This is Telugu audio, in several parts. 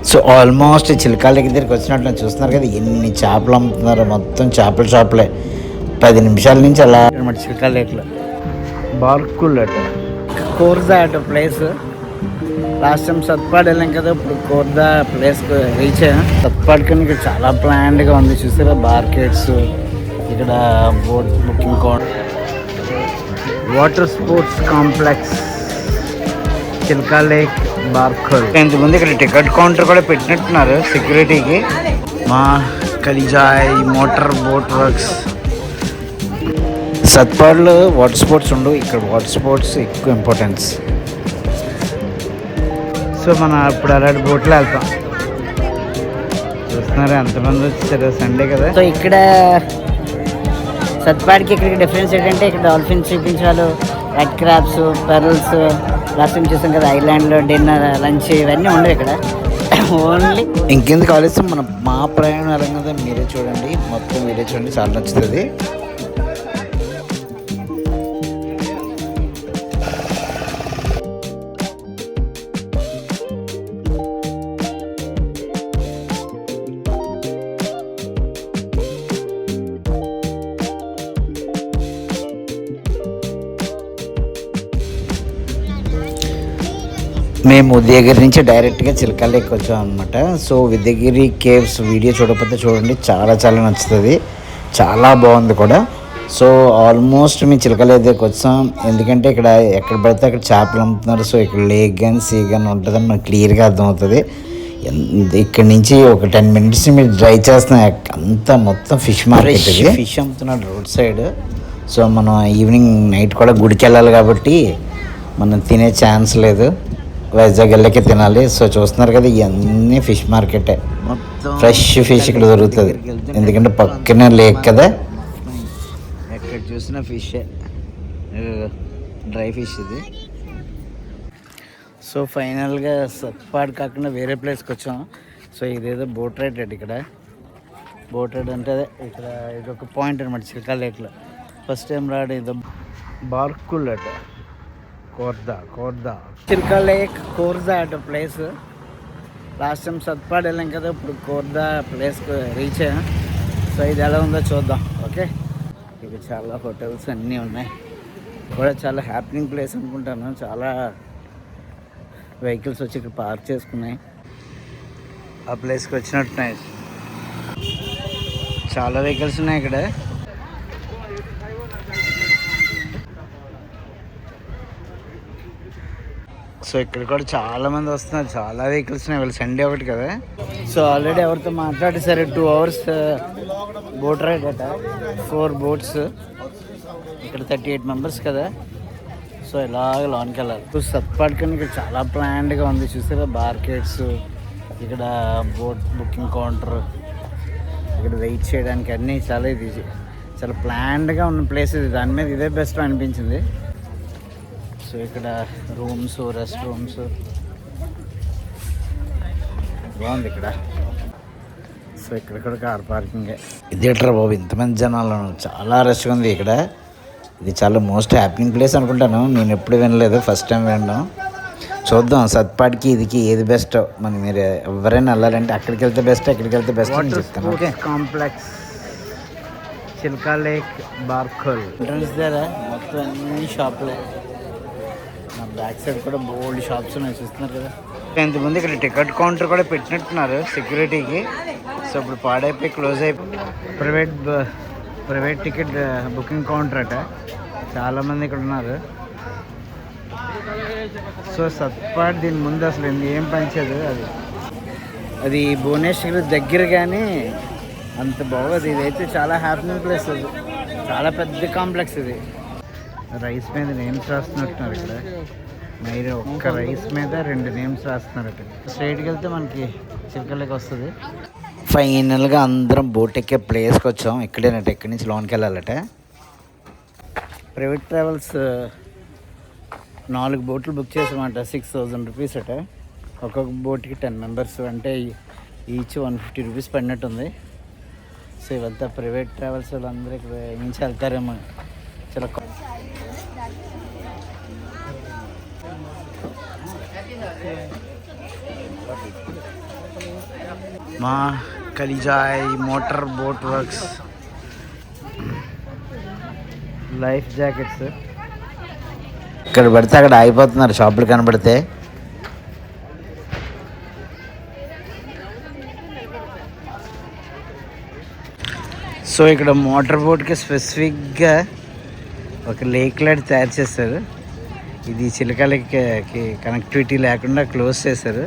సో ఆల్మోస్ట్ చిలకాల దగ్గరికి వచ్చినట్లు చూస్తున్నారు కదా, ఎన్ని చేపలు అమ్ముతున్నారు. మొత్తం చేపల షాపులే. 10 నిమిషాల నుంచి అలా అనమాట చిలకాల లేక్లో. బార్కుల్ అట, కోర్దా అట ప్లేస్. లాస్ట్ టైం సత్పాడు వెళ్ళాం కదా, ఇప్పుడు కోర్దా ప్లేస్కి రీచ్ అయ్యాం. సత్పాడు కానీ ఇక్కడ చాలా ప్లాండ్గా ఉంది చూసారా. మార్కెట్స్, ఇక్కడ boat booking counter, water sports complex, Chilka lake, Barkul. ఇంతకుముందు ఇక్కడ టికెట్ కౌంటర్ కూడా పెట్టినట్టున్నారు సెక్యూరిటీకి. మా కలిజాయ్ మోటార్ బోట్ వర్క్స్. సత్పాడులో వాటర్ స్పోర్ట్స్ ఉండవు, ఇక్కడ వాటర్ స్పోర్ట్స్ ఎక్కువ ఇంపార్టెన్స్. సో మనం ఇప్పుడు అలాంటి బోట్లో వెళ్తాం. చూస్తున్నారు ఎంతమంది వచ్చారు, సండే కదా. సో ఇక్కడ సత్పాడికి ఇక్కడికి డిఫరెన్స్ ఏంటంటే, ఇక్కడ డాల్ఫిన్స్ చూపించాలి, red crabs, pearls, last time చూసాం కదా ఐలాండ్లో డిన్నర్, లంచ్ ఇవన్నీ ఉండవు ఇక్కడ. ఓన్లీ ఇంకెందుకు ఆలోచిస్తాం, మా ప్రయాణం ఎలా కదా మీరే చూడండి, మొత్తం మీరే చూడండి, చాలా నచ్చుతుంది. మేము ఉదయగిరి నుంచి డైరెక్ట్గా చిలకా లేక్ వచ్చాం అనమాట. సో ఉదయగిరి కేవ్స్ వీడియో చూడకపోతే చూడండి, చాలా చాలా నచ్చుతుంది, చాలా బాగుంది కూడా. సో ఆల్మోస్ట్ మేము చిలకా లేక్ దగ్గరికి వచ్చాం, ఎందుకంటే ఇక్కడ ఎక్కడ పడితే అక్కడ చేపలు అమ్ముతున్నారు. సో ఇక్కడ లేక్ కానీ సీ కానీ ఉంటుందని మనకు క్లియర్గా అర్థమవుతుంది. ఇక్కడ నుంచి ఒక 10 minutes మీరు డ్రైవ్ చేస్తున్నాం, అంతా మొత్తం ఫిష్ మార్కెట్, ఫిష్ అమ్ముతున్నాడు రోడ్ సైడ్. సో మనం ఈవినింగ్ నైట్ కూడా గుడికి వెళ్ళాలి కాబట్టి మనం తినే ఛాన్స్ లేదు, వైజాగ్ వెళ్ళకే తినాలి. సో చూస్తున్నారు కదా, ఇవన్నీ ఫిష్ మార్కెటే, ఫ్రెష్ ఫిష్ ఇక్కడ దొరుకుతుంది, ఎందుకంటే పక్కనే లేక్ కదా. ఎక్కడ చూసినా ఫిషే, డ్రై ఫిష్ ఇది. సో ఫైనల్గా సత్పాడు కాకుండా వేరే ప్లేస్కి వచ్చాం. సో ఇదేదో బోట్ రైడ్ అండి. ఇక్కడ బోట్ రైడ్ అంటే ఇక్కడ ఇది ఒక పాయింట్ అనమాట చిలకా లేక్లో. ఫస్ట్ టైం రాడు, ఇది బార్కుల్ అట, కోర్దా చిల్కా లేక్, కోర్దా అట ప్లేస్. లాస్ట్ టైం సత్పాడు వెళ్ళాం కదా, ఇప్పుడు కోర్దా ప్లేస్కి రీచ్ అయ్యాం. సో ఇది ఎలా ఉందో చూద్దాం. ఓకే, ఇక చాలా హోటల్స్ అన్నీ ఉన్నాయి, కూడా చాలా హ్యాపీనింగ్ ప్లేస్ అనుకుంటాను. చాలా వెహికల్స్ వచ్చి ఇక్కడ పార్క్ చేసుకున్నాయి. ఆ ప్లేస్కి వచ్చినట్టున్నాయి, చాలా వెహికల్స్ ఉన్నాయి ఇక్కడ. సో ఇక్కడ కూడా చాలా మంది వస్తున్నారు, చాలా వెహికల్స్ ఉన్నాయి, వాళ్ళు సండే ఒకటి కదా. సో ఆల్రెడీ ఎవరితో మాట్లాడేసరి 2 hours బోట్ రైడ్ అట, 4 boats, ఇక్కడ 38 members కదా. సో ఇలాగ లోనికి వెళ్ళాలి. సత్పాడు కానీ ఇక్కడ చాలా ప్లాన్డ్గా ఉంది చూసారా. మార్కెట్స్, ఇక్కడ బోట్ బుకింగ్ కౌంటర్, ఇక్కడ వెయిట్ చేయడానికి అన్నీ చాలా ఇది చాలా ప్లాన్డ్గా ఉన్న ప్లేస్ ఇది. దాని మీద ఇదే బెస్ట్ అనిపించింది. సో ఇక్కడ రూమ్స్, రెస్ట్ రూమ్స్ బాగుంది ఇక్కడ. సో ఇక్కడ కూడా కార్ పార్కింగే. ఇదేట్రా బాబు ఇంతమంది జనాలు, చాలా రష్గా ఉంది ఇక్కడ. ఇది చాలా మోస్ట్ హ్యాపీనింగ్ ప్లేస్ అనుకుంటాను, నేను ఎప్పుడు వినలేదు, ఫస్ట్ టైం వినడం. చూద్దాం సత్పాడికి ఇదికి ఏది బెస్ట్. మనం మీరు ఎవరైనా వెళ్ళాలంటే అక్కడికి వెళ్తే బెస్ట్, ఎక్కడికి వెళ్తే బెస్ట్ అని చెప్తాను. Okay, complex, Chilka lake, Barkul. Entrance దగ్గర మొత్తం అన్ని షాపులే. బ్యాక్ సైడ్ కూడా బోల్డ్ షాప్స్ ఉన్నాయి చూస్తున్నారు కదా. ఇంతకుముందు ఇక్కడ టికెట్ కౌంటర్ కూడా పెట్టినట్టున్నారు సెక్యూరిటీకి. సో ఇప్పుడు పాడైపోయి క్లోజ్ అయిపోయి ప్రైవేట్ టికెట్ బుకింగ్ కౌంటర్ అట. చాలామంది ఇక్కడ ఉన్నారు. సో సత్పాడ్ దీని ముందు అసలు ఏం పంచేది, అది భువనేశ్వర్ దగ్గర కానీ అంత బాగోదు. ఇదైతే చాలా హ్యాపీనింగ్ ప్లేస్, అది చాలా పెద్ద కాంప్లెక్స్. ఇది రైస్ మీద నేమ్స్ రాస్తున్నట్టున్నారు ఇక్కడ. మీరు ఒక్క రైస్ మీద 2 నేమ్స్ రాస్తున్నారట. స్ట్రైట్కి వెళ్తే మనకి చిలకలకి వస్తుంది. ఫైనల్గా అందరం బోట్ ఎక్కే ప్లేస్కి వచ్చాం. ఇక్కడేనట, ఇక్కడి నుంచి లోనికి వెళ్ళాలట. ప్రైవేట్ ట్రావెల్స్ 4 బోట్లు బుక్ చేసామంట, 6000 రూపీస్ అట. ఒక్కొక్క బోట్కి 10 members, అంటే ఈచ్ 150 రూపీస్ పడినట్టుంది. సో ఇవంతా ప్రైవేట్ ట్రావెల్స్ వాళ్ళందరూ ఇక్కడ నుంచి వెళ్తారేమో. చాలా మా Kalijai motor boat works life jackets. ఇక్కడ పడితే అక్కడ ఆగిపోతున్నారు షాపులు కనబడితే. సో ఇక్కడ మోటార్ బోట్కి స్పెసిఫిక్గా ఒక లేక్ లైట్ తయారు చేస్తారు. ఇది చిలకలకి కనెక్టివిటీ లేకుండా క్లోజ్ చేశారు.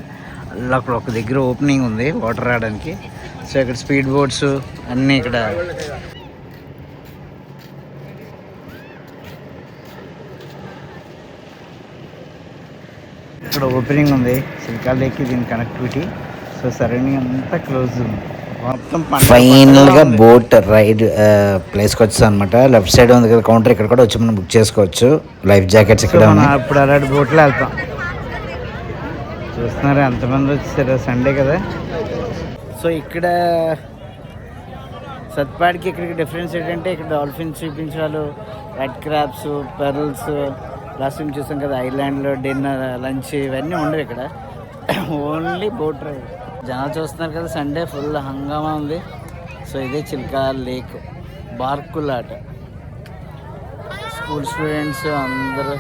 అలా అక్కడ ఒక దగ్గర ఓపెనింగ్ ఉంది వాటర్ రావడానికి. సో ఇక్కడ స్పీడ్ బోట్స్ అన్నీ ఇక్కడ ఓపెనింగ్ ఉంది చిలకా లేక్కి దీని కనెక్టివిటీ. సో సరౌండింగ్ అంతా క్లోజ్ ఉంది మొత్తం. ఫైనల్గా బోట్ రైడ్ ప్లేస్కి వచ్చాం అనమాట. లెఫ్ట్ సైడ్ ఉంది కదా కౌంటర్, ఇక్కడ కూడా వచ్చి మనం బుక్ చేసుకోవచ్చు. లైఫ్ జాకెట్స్ ఇక్కడ ఇప్పుడు అలాంటి బోట్లో వెళ్తాం. చూస్తున్నారు ఎంతమంది వచ్చారు, సండే కదా. సో ఇక్కడ సత్పాడికి ఇక్కడికి డిఫరెన్స్ ఏంటంటే ఇక్కడ డాల్ఫిన్స్ చూపించాలు, red crabs, pearls, last time చూసాం కదా ఐలాండ్లో డిన్నర్ లంచ్ ఇవన్నీ ఉండవు ఇక్కడ. Only boat ride. జనాలు చూస్తున్నారు కదా సండే ఫుల్ హంగామా ఉంది. సో ఇదే చిల్కా లేక్ బార్కులాట. స్కూల్ స్టూడెంట్స్ అందరూ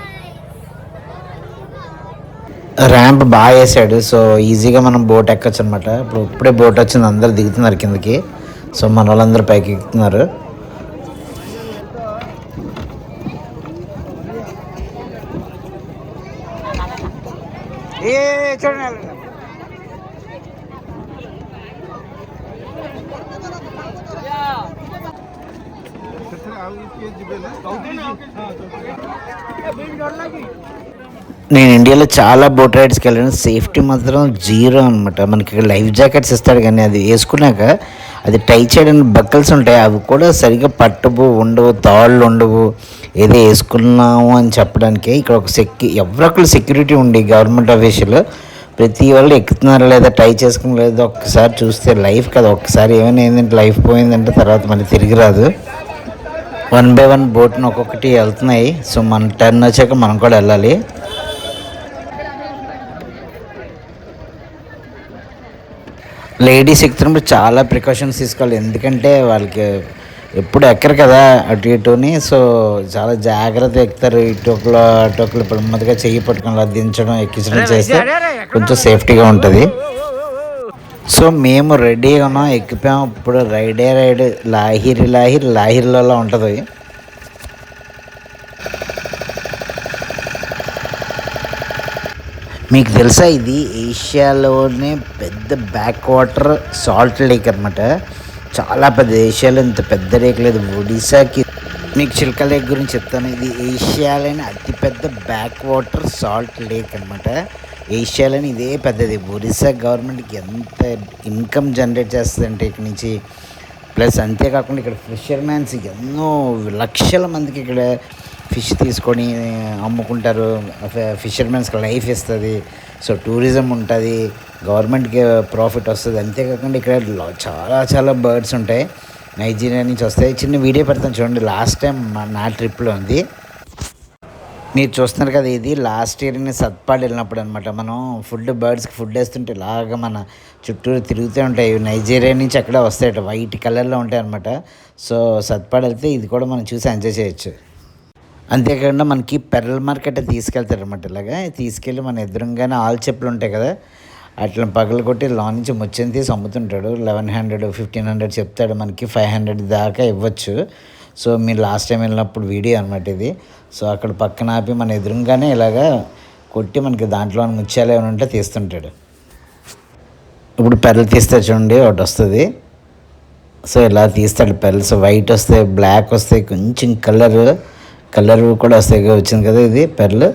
ర్యాంప్ బాగా వేసాడు. సో ఈజీగా మనం బోట్ ఎక్కొచ్చు అనమాట. ఇప్పుడే బోట్ వచ్చింది, అందరు దిగుతున్నారు కిందకి. సో మన వాళ్ళందరూ పైకి ఎక్కుతున్నారు. చూడండి నేను ఇండియాలో చాలా బోట్ రైడ్స్కి వెళ్ళాను. సేఫ్టీ మాత్రం జీరో అనమాట. మనకి ఇక్కడ లైఫ్ జాకెట్స్ ఇస్తాడు కానీ అది వేసుకున్నాక అది టై చేయడానికి బక్కల్స్ ఉంటాయి, అవి కూడా సరిగ్గా పట్టవు, ఉండవు, తాళ్ళు ఉండవు. ఏదో వేసుకున్నాము అని చెప్పడానికి ఇక్కడ ఒక ఎవరొకరు సెక్యూరిటీ ఉండి గవర్నమెంట్ ఆఫీషియల్ ప్రతి వాళ్ళు ఎక్కుతున్నారా లేదా, టై చేసుకుని లేదా ఒక్కసారి చూస్తే లైఫ్ కదా. ఒక్కసారి ఏమైనా ఏంటంటే లైఫ్ పోయిందంటే తర్వాత మళ్ళీ తిరిగి రాదు. 1 by 1 బోట్ను ఒక్కొక్కటి వెళ్తున్నాయి. సో మన టర్న్ వచ్చాక మనం కూడా వెళ్ళాలి. లేడీస్ ఎక్కుతున్నప్పుడు చాలా ప్రికాషన్స్ తీసుకోవాలి, ఎందుకంటే వాళ్ళకి ఎప్పుడు ఎక్కరు కదా అటు ఇటుని. సో చాలా జాగ్రత్త ఎక్కుతారు. ఇటుకలు అటుకలు నెమ్మదిగా చెయ్యి పట్టుకుని దించడం ఎక్కించడం చేస్తే కొంచెం సేఫ్టీగా ఉంటుంది. సో మేము రెడీగా ఉన్నాం, ఎక్కిపోయాం. ఇప్పుడు రైడ్ లాహిరిలో ఉంటుంది. మీకు తెలుసా ఇది ఏషియాలోనే పెద్ద బ్యాక్ వాటర్ సాల్ట్ లేక్ అనమాట. చాలా పెద్ద, ఏషియాలో ఇంత పెద్ద లేక్ లేదు. ఒడిశాకి మీకు చిల్కా లేక్ గురించి చెప్తాను. ఇది ఏషియాలోనే అతిపెద్ద బ్యాక్ వాటర్ సాల్ట్ లేక్ అనమాట. ఏషియాలోని ఇదే పెద్దది. ఒరిస్సా గవర్నమెంట్కి ఎంత ఇన్కమ్ జనరేట్ చేస్తుందంటే ఇక్కడ నుంచి. ప్లస్ అంతేకాకుండా ఇక్కడ ఫిషర్మ్యాన్స్ ఎన్నో లక్షల మందికి ఇక్కడ ఫిష్ తీసుకొని అమ్ముకుంటారు. ఫిషర్మెన్స్కి లైఫ్ ఇస్తుంది. సో టూరిజం ఉంటుంది, గవర్నమెంట్కి ప్రాఫిట్ వస్తుంది. అంతేకాకుండా ఇక్కడ చాలా బర్డ్స్ ఉంటాయి, నైజీరియా నుంచి వస్తాయి. చిన్న వీడియో పెడతాను చూడండి, లాస్ట్ టైం నా ట్రిప్లో ఉంది. మీరు చూస్తున్నారు కదా, ఇది లాస్ట్ ఇయర్ నేను సత్పాడు వెళ్ళినప్పుడు అనమాట. మనం బర్డ్స్కి ఫుడ్ వేస్తుంటే ఇలాగ మన చుట్టూరు తిరుగుతూ ఉంటాయి. నైజీరియా నుంచి అక్కడ వస్తాయట, వైట్ కలర్లో ఉంటాయి అనమాట. సో సత్పాడు వెళ్తే ఇది కూడా మనం చూసి ఎంజాయ్ చేయొచ్చు. అంతేకాకుండా మనకి పెరల్ మార్కెట్ తీసుకెళ్తారు అనమాట. ఇలాగా తీసుకెళ్ళి మన ఎదురుగానే ఆల్ చెప్పులు ఉంటాయి కదా, అట్లా పగలు కొట్టి లాన్ నుంచి ముచ్చని తీసి అమ్ముతుంటాడు. 1100 1500 చెప్తాడు, మనకి 500 దాకా ఇవ్వచ్చు. సో మీరు లాస్ట్ టైం వెళ్ళినప్పుడు వీడియో అనమాట ఇది. సో అక్కడ పక్కన ఆపి మన ఎదురుగానే ఇలాగా కొట్టి మనకి దాంట్లో ముత్యాలు ఏమైనా ఉంటే తీస్తుంటాడు. ఇప్పుడు పెరలు తీస్తే చూడండి ఒకటి వస్తుంది. సో ఇలా తీస్తాడు పెరల్స్. వైట్ వస్తాయి, బ్లాక్ వస్తాయి, కొంచెం కలర్ కూడా వస్తాయి. వచ్చింది కదా ఇది పెరలు.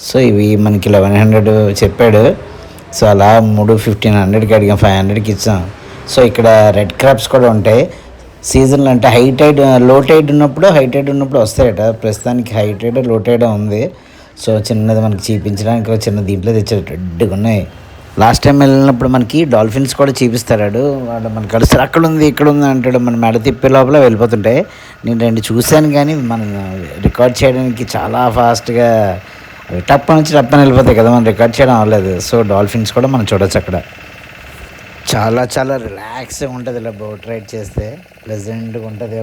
సో ఇవి మనకి 1100 చెప్పాడు. సో అలా 1500కి అడిగాం, 500కి ఇచ్చాం. సో ఇక్కడ రెడ్ క్రాబ్స్ కూడా ఉంటాయి సీజన్లో. అంటే లో టైడ్ ఉన్నప్పుడు వస్తాయట. ప్రస్తుతానికి హై టైడ్ లో టైడ్ ఉంది. సో చిన్నది మనకి చూపించడానికి చిన్న దీంట్లో తెచ్చాడు, రెడ్గా ఉన్నాయి. లాస్ట్ టైం వెళ్ళినప్పుడు మనకి డాల్ఫిన్స్ కూడా చూపిస్తాడు. వాడు మనకి కలుస్తారు, అక్కడ ఉంది ఇక్కడ ఉంది అంటాడు. మన మెడ తిప్పే లోపల వెళ్ళిపోతుంటాయి. నేను 2 చూశాను కానీ మనం రికార్డ్ చేయడానికి చాలా ఫాస్ట్గా టప్పని వెళ్ళిపోతాయి కదా, మనం రికార్డ్ చేయడం అవ్వలేదు. సో డాల్ఫిన్స్ కూడా మనం చూడొచ్చు అక్కడ. చాలా చాలా రిలాక్స్గా ఉంటుంది ఇలా బోట్ రైడ్ చేస్తే, ప్లెజెంట్గా ఉంటుంది.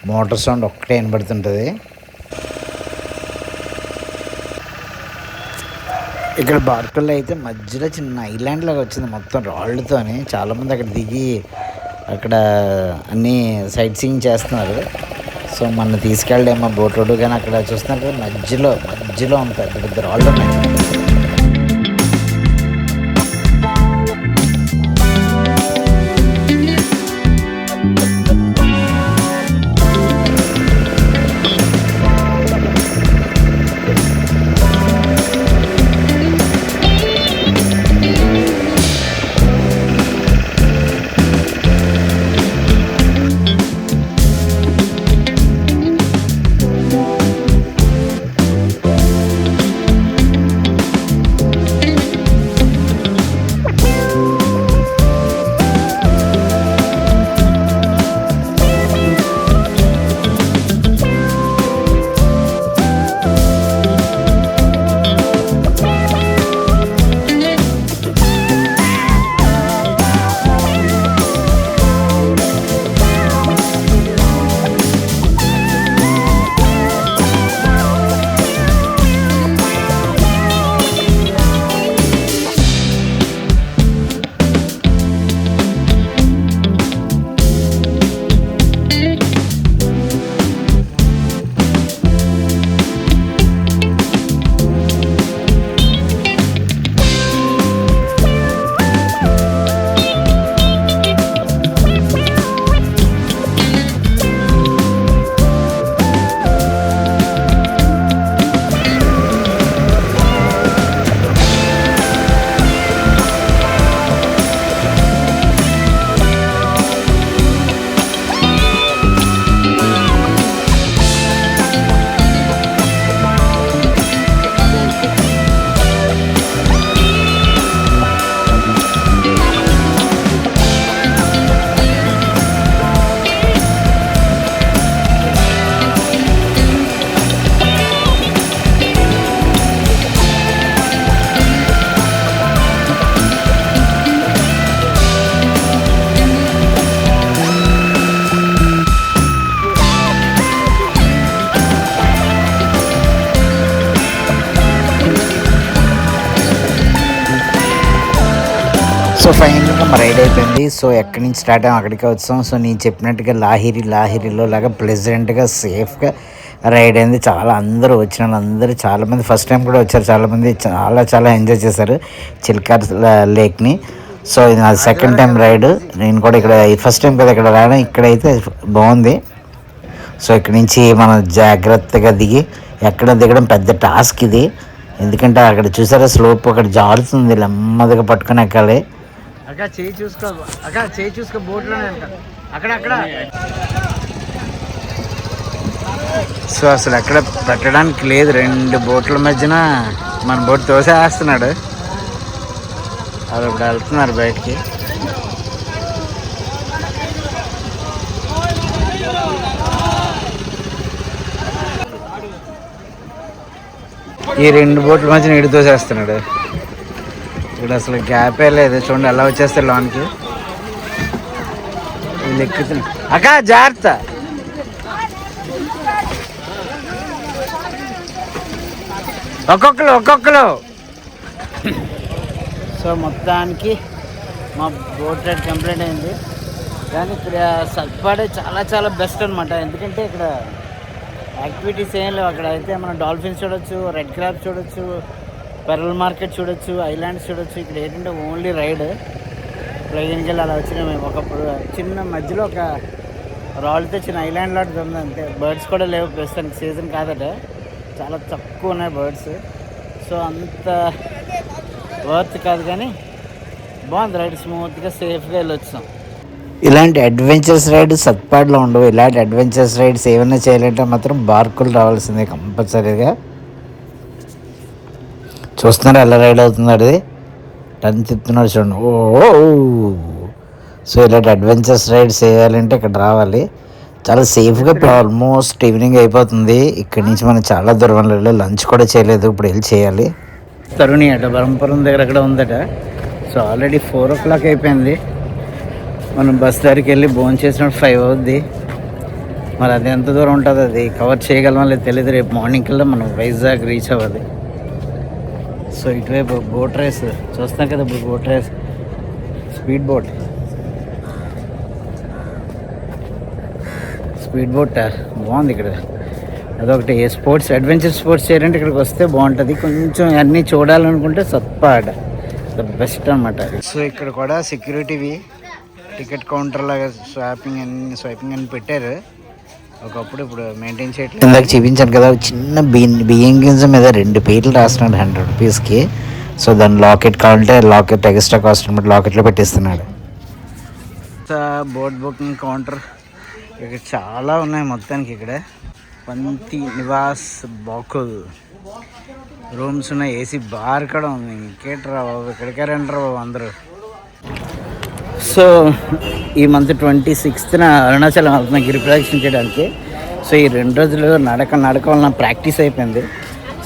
మోటార్ సౌండ్ ఒక్కటే వినబడుతుంటుంది. ఇక్కడ బార్కుల్లో అయితే మధ్యలో చిన్న ఐలాండ్ లాగా వచ్చింది మొత్తం రాళ్ళతోని. చాలామంది అక్కడ దిగి అక్కడ అన్నీ సైట్ సీయింగ్ చేస్తున్నారు. సో మన తీసుకెళ్ళేమో బోట్ రోడ్డు, కానీ అక్కడ చూస్తున్నారు కదా మధ్యలో మధ్యలో ఉంటాయి పెద్ద రాళ్ళు ఉన్నాయి. సో ఫైనల్గా మా రైడ్ అయిపోయింది. సో ఎక్కడి నుంచి స్టార్ట్ అయ్యాం అక్కడికే వచ్చాం. సో నేను చెప్పినట్టుగా లాహిరిలో లాగా ప్లెజెంట్గా సేఫ్గా రైడ్ అయింది. చాలా అందరూ వచ్చిన వాళ్ళందరూ చాలామంది ఫస్ట్ టైం కూడా వచ్చారు. చాలామంది చాలా ఎంజాయ్ చేశారు చిల్కార్ లేక్ని. సో ఇది నా సెకండ్ టైం రైడ్. నేను కూడా ఇక్కడ ఫస్ట్ టైం కదా ఇక్కడ రావడం. ఇక్కడైతే బాగుంది. సో ఇక్కడ నుంచి మనం జాగ్రత్తగా దిగి ఎక్కడ దిగడం పెద్ద టాస్క్ ఇది. ఎందుకంటే అక్కడ చూసారా స్లోప్ అక్కడ జారుతుంది, నెమ్మదిగా పట్టుకుని ఎక్కాలి. అక్క చేయి చూసుకో బోట్లోనే అక్కడ. సో అసలు ఎక్కడ పెట్టడానికి లేదు. 2 బోట్ల మధ్యన మన బోట్ తోసేస్తున్నాడు. అది ఇప్పుడు వెళ్తున్నారు బయటికి. ఈ 2 బోట్ల మధ్యన ఇటు తోసేస్తున్నాడు. ఇక్కడ అసలు గ్యాపే లేదు. చూడండి ఎలా వచ్చేస్తారు లోనికి. వీళ్ళు ఎక్కుతున్నా అక్క జాగ్రత్త. ఒక్కొక్కరు. సో మొత్తానికి మా బోట్ రైడ్ కంప్లీట్ అయింది. కానీ ఇక్కడ సత్పాడే చాలా బెస్ట్ అనమాట. ఎందుకంటే ఇక్కడ యాక్టివిటీస్ ఏం లేవు. అక్కడ అయితే మనం డాల్ఫిన్స్ చూడొచ్చు, రెడ్ క్రాబ్ చూడొచ్చు, పెరల్ మార్కెట్ చూడొచ్చు, ఐలాండ్స్ చూడొచ్చు. ఇక్కడ ఏంటంటే ఓన్లీ రైడ్. ప్లెయిన్కి వెళ్ళి అలా వచ్చినాం మేము. ఒకప్పుడు చిన్న మధ్యలో ఒక రాళ్ళతో చిన్న ఐలాండ్ లాంటిది ఉంది అంతే. బర్డ్స్ కూడా లేవు ప్రస్తుతానికి, సీజన్ కాదట. చాలా తక్కువ ఉన్నాయి బర్డ్స్. సో అంత వర్త్ కాదు, కానీ బాగుంది రైడ్. స్మూత్గా సేఫ్గా వెళ్ళొచ్చాం. ఇలాంటి అడ్వెంచర్స్ రైడ్ సత్పాడ్లో ఉండవు. ఇలాంటి అడ్వెంచర్స్ రైడ్స్ ఏమైనా చేయాలంటే మాత్రం బార్కులు రావాల్సిందే కంపల్సరీగా. చూస్తున్నారు ఎలా రైడ్ అవుతుంది. అది టన్ తిప్పుతున్నాడు చూడండి. సో ఇలాంటి అడ్వెంచర్స్ రైడ్స్ చేయాలంటే ఇక్కడ రావాలి. చాలా సేఫ్గా. ఇప్పుడు ఆల్మోస్ట్ ఈవినింగ్ అయిపోతుంది. ఇక్కడి నుంచి మనం చాలా దూరం వెళ్ళాలి. లంచ్ కూడా చేయలేదు, ఇప్పుడు వెళ్ళి చేయాలి. తరుణి అట బరంపురం దగ్గర అక్కడ ఉందట. సో ఆల్రెడీ 4 o'clock అయిపోయింది. మనం బస్ దగ్గరికి వెళ్ళి భోజనం చేసినప్పుడు 5 అవుద్ది. మరి అది ఎంత దూరం ఉంటుంది, అది కవర్ చేయగలమో లేదు తెలియదు. రేపు మార్నింగ్ కల్లా మనం వైజాగ్ రీచ్ అవ్వాలి. సో ఇటువైపు బోట్ రేస్ చూస్తాం కదా, ఇప్పుడు బోట్ రేస్, స్పీడ్ బోట్ బాగుంది ఇక్కడ. అదొకటి స్పోర్ట్స్, అడ్వెంచర్ స్పోర్ట్స్ చేయాలంటే ఇక్కడికి వస్తే బాగుంటుంది. కొంచెం అన్నీ చూడాలనుకుంటే సత్పాడ ద బెస్ట్ అనమాట. సో ఇక్కడ కూడా సెక్యూరిటీవి టికెట్ కౌంటర్ లాగా స్వాపింగ్ అని పెట్టారు ఒకప్పుడు, ఇప్పుడు మెయింటైన్ చేయట్లేదు. ఇందాక చూపించాను కదా, చిన్న బియ్యం గింజ మీద 2 పేర్లు రాస్తున్నాడు 100 రూపీస్కి. సో దాని లాకెట్ కావాలంటే లాకెట్ ఎక్స్ట్రా కాస్ట్ అనమాట, లాకెట్లో పెట్టిస్తున్నాడు. బోట్ బుకింగ్ కౌంటర్ ఇక్కడ చాలా ఉన్నాయి మొత్తానికి. ఇక్కడ పంతి నివాస్ బాకుల్ రూమ్స్ ఉన్నాయి, ఏసీ బార్ కూడా ఉంది. ఇంకేట్రా బాబు, ఇక్కడికే రండిరా బాబు అందరూ. సో ఈ మంత్ 26న అరుణాచలం వెళ్తున్నా గిరి ప్రదక్షిణ చేయడానికి. సో ఈ 2 రోజులు నడక వల్ల ప్రాక్టీస్ అయిపోయింది.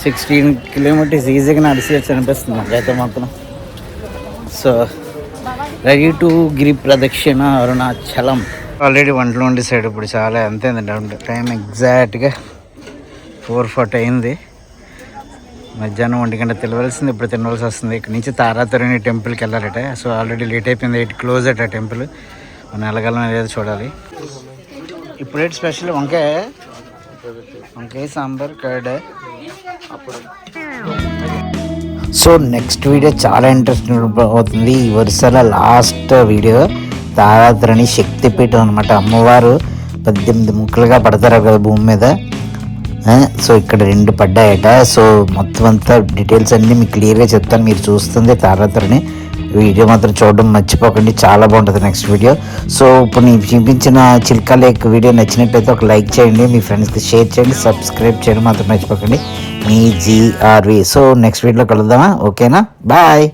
16 కిలోమీటర్స్ ఈజీగా నడిచేయచ్చు అనిపిస్తుంది నాకైతే మాత్రం. సో రెడీ టు గిరి ప్రదక్షిణ అరుణాచలం. ఆల్రెడీ 1 సైడ్ ఇప్పుడు చాలా ఎంత అయింది టైం, ఎగ్జాక్ట్గా 4:40 అయింది. మధ్యాహ్నం 1 గంట తినవలసింది, ఇప్పుడు తినవలసి వస్తుంది. ఇక్కడ నుంచి తారాతరిణి టెంపుల్కి వెళ్ళాలట. సో ఆల్రెడీ లేట్ అయిపోయింది, 8 క్లోజ్ అట టెంపుల్. మనం వెళ్ళగలం అనేది చూడాలి. ఇప్పుడేంటి స్పెషల్ వంకాయ sambar curd. So next video చాలా ఇంట్రెస్టింగ్ అవుతుంది. ఈ వరుసల లాస్ట్ వీడియో తారాతరిణి శక్తిపీఠం అనమాట. అమ్మవారు 18 ముక్కలుగా పడతారు కదా భూమి మీద. సో ఇక్కడ 2 పడ్డాయట. సో మొత్తం అంతా డీటెయిల్స్ అన్నీ మీకు క్లియర్గా చెప్తాను. మీరు చూస్తుంది తారాతరిణి. వీడియో మాత్రం చూడడం మర్చిపోకండి, చాలా బాగుంటుంది నెక్స్ట్ వీడియో. సో ఇప్పుడు నేను చూపించిన చిల్కా లేక్ వీడియో నచ్చినట్లయితే ఒక లైక్ చేయండి, మీ ఫ్రెండ్స్కి షేర్ చేయండి, సబ్స్క్రైబ్ చేయడం మాత్రం మర్చిపోకండి. మీ GRV. సో నెక్స్ట్ వీడియోలో కలుద్దామా? ఓకేనా? బాయ్.